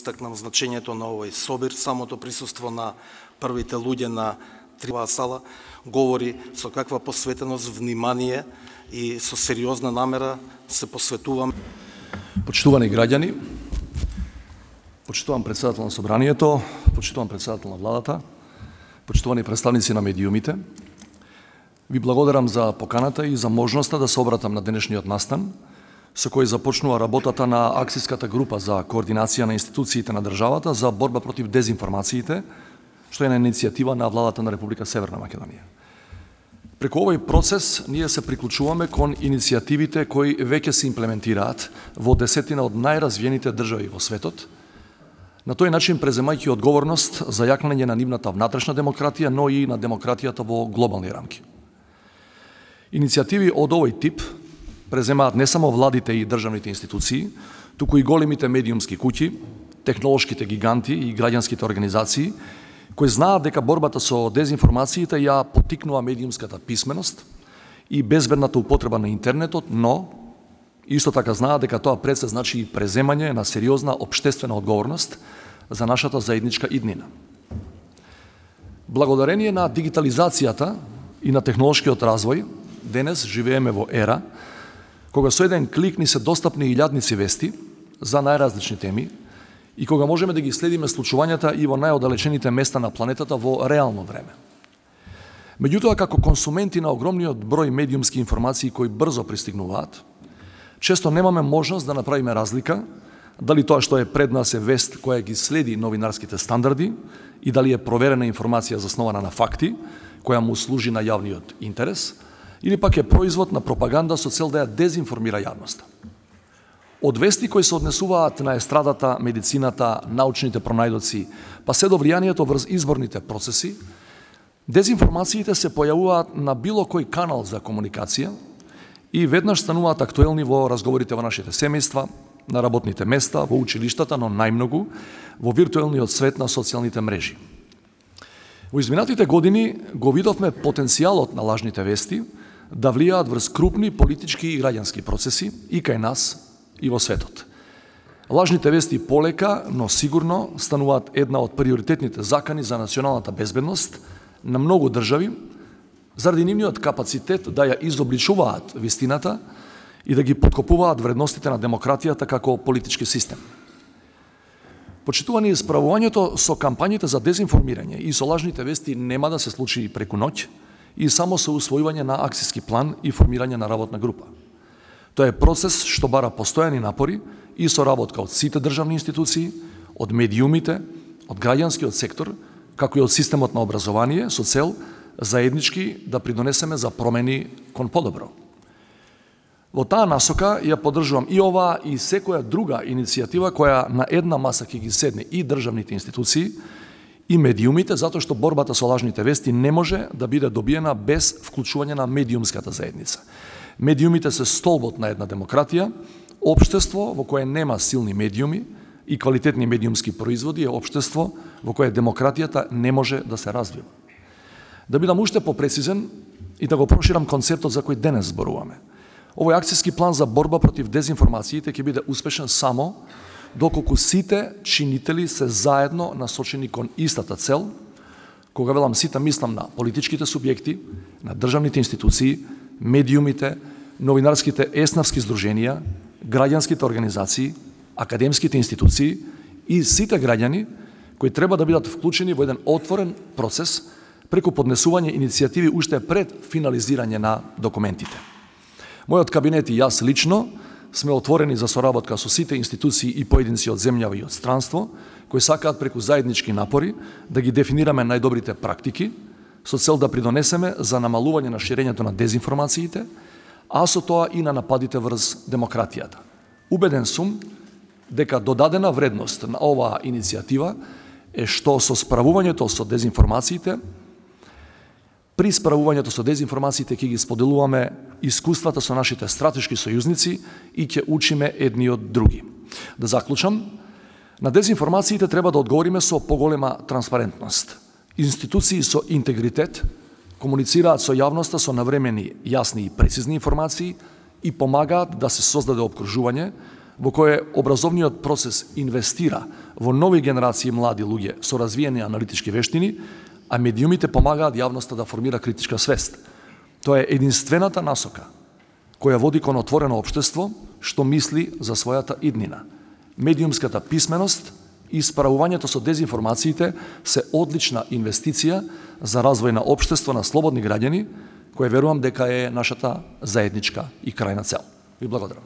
истакнам значењето на овој собир. Самото присуство на првите луѓе на трива сала говори со каква посветеност, внимание и со сериозна намера се посветувам. Почитувани граѓани, почитувам председател на собранието, почитувам председател на владата, почитувани представници на медиумите, ви благодарам за поканата и за можноста да се обратам на денешниот настан, со кој започнува работата на акцијската група за координација на институциите на државата за борба против дезинформациите, што е на иницијатива на владата на Република Северна Македонија. Преку овој процес ние се приклучуваме кон иницијативите кои веќе се имплементираат во десетина од најразвиените држави во светот, на тој начин преземајќи одговорност за јакнење на нивната внатрешна демократија, но и на демократијата во глобални рамки. Иницијативи од овој тип преземаат не само владите и државните институции, туку и големите медиумски куќи, технолошките гиганти и граѓанските организации, кои знаат дека борбата со дезинформациите ја поттикнува медиумската писменост и безбедната употреба на интернетот, но исто така знаат дека тоа пред се значи и преземање на сериозна општествена одговорност за нашата заедничка иднина. Благодарение на дигитализацијата и на технолошкиот развој, денес живееме во ера кога со еден клик ни се достапни илјадници вести за најразлични теми и кога можеме да ги следиме случувањата и во најоддалечените места на планетата во реално време. Меѓутоа, како консументи на огромниот број медиумски информации кои брзо пристигнуваат, често немаме можност да направиме разлика дали тоа што е пред нас е вест која ги следи новинарските стандарди и дали е проверена информација заснована на факти, која му служи на јавниот интерес, или пак е производ на пропаганда со цел да ја дезинформира јавноста. Од вести кои се однесуваат на естрадата, медицината, научните пронајдоци, па се до влијанието врз изборните процеси, дезинформациите се појавуваат на било кој канал за комуникација и веднаш стануваат актуелни во разговорите во нашите семејства, на работните места, во училиштата, но најмногу во виртуелниот свет на социјалните мрежи. Во изминатите години го видовме потенцијалот на лажните вести да влијаат врз крупни политички и граѓански процеси и кај нас, и во светот. Лажните вести полека, но сигурно стануваат една од приоритетните закани за националната безбедност на многу држави, заради нивниот капацитет да ја изобличуваат вистината и да ги подкопуваат вредностите на демократијата како политички систем. Почитувани, справувањето со кампањите за дезинформирање и со лажните вести нема да се случи преку ноќ и само со усвојување на акцијски план и формирање на работна група. Тоа е процес што бара постојани напори и соработка од сите државни институции, од медиумите, од граѓанскиот сектор, како и од системот на образование, со цел заеднички да придонесеме за промени кон подобро. Во таа насока ја поддржувам и оваа и секоја друга иницијатива која на една маса ќе ги седне и државните институции и медиумите, затоа што борбата со лажните вести не може да биде добиена без вклучување на медиумската заедница. Медиумите се столбот на една демократија, општество во кое нема силни медиуми и квалитетни медиумски производи е општество во кое демократијата не може да се развива. Да бидам уште попрецизен и да го проширам концептот за кој денес зборуваме. Овој акцијски план за борба против дезинформациите ќе биде успешен само доколку сите чинители се заедно насочени кон истата цел. Кога велам сите, мислам на политичките субјекти, на државните институции, медиумите, новинарските еснавски здруженија, граѓанските организации, академските институции и сите граѓани кои треба да бидат вклучени во еден отворен процес преку поднесување иницијативи уште пред финализирање на документите. Мојот кабинет и јас лично сме отворени за соработка со сите институции и поединци од земјава и од странство, кои сакаат преку заеднички напори да ги дефинираме најдобрите практики, со цел да придонесеме за намалување на ширењето на дезинформациите, а со тоа и на нападите врз демократијата. Убеден сум дека додадена вредност на оваа иницијатива е што со справувањето со дезинформациите, при справувањето со дезинформациите ќе ги споделуваме искуствата со нашите стратешки сојузници и ќе учиме едни од други. Да заклучам, на дезинформациите треба да одговориме со поголема транспарентност. Институции со интегритет комуницираат со јавноста со навремени, јасни и прецизни информации и помагаат да се создаде опкружување во кое образовниот процес инвестира во нови генерации млади луѓе со развиени аналитички вештини, а медиумите помагаат јавноста да формира критичка свест. Тоа е единствената насока која води кон отворено општество што мисли за својата иднина. Медиумската писменост и справувањето со дезинформациите се одлична инвестиција за развој на општество на слободни граѓани, која верувам дека е нашата заедничка и крајна цел. Ви благодарам.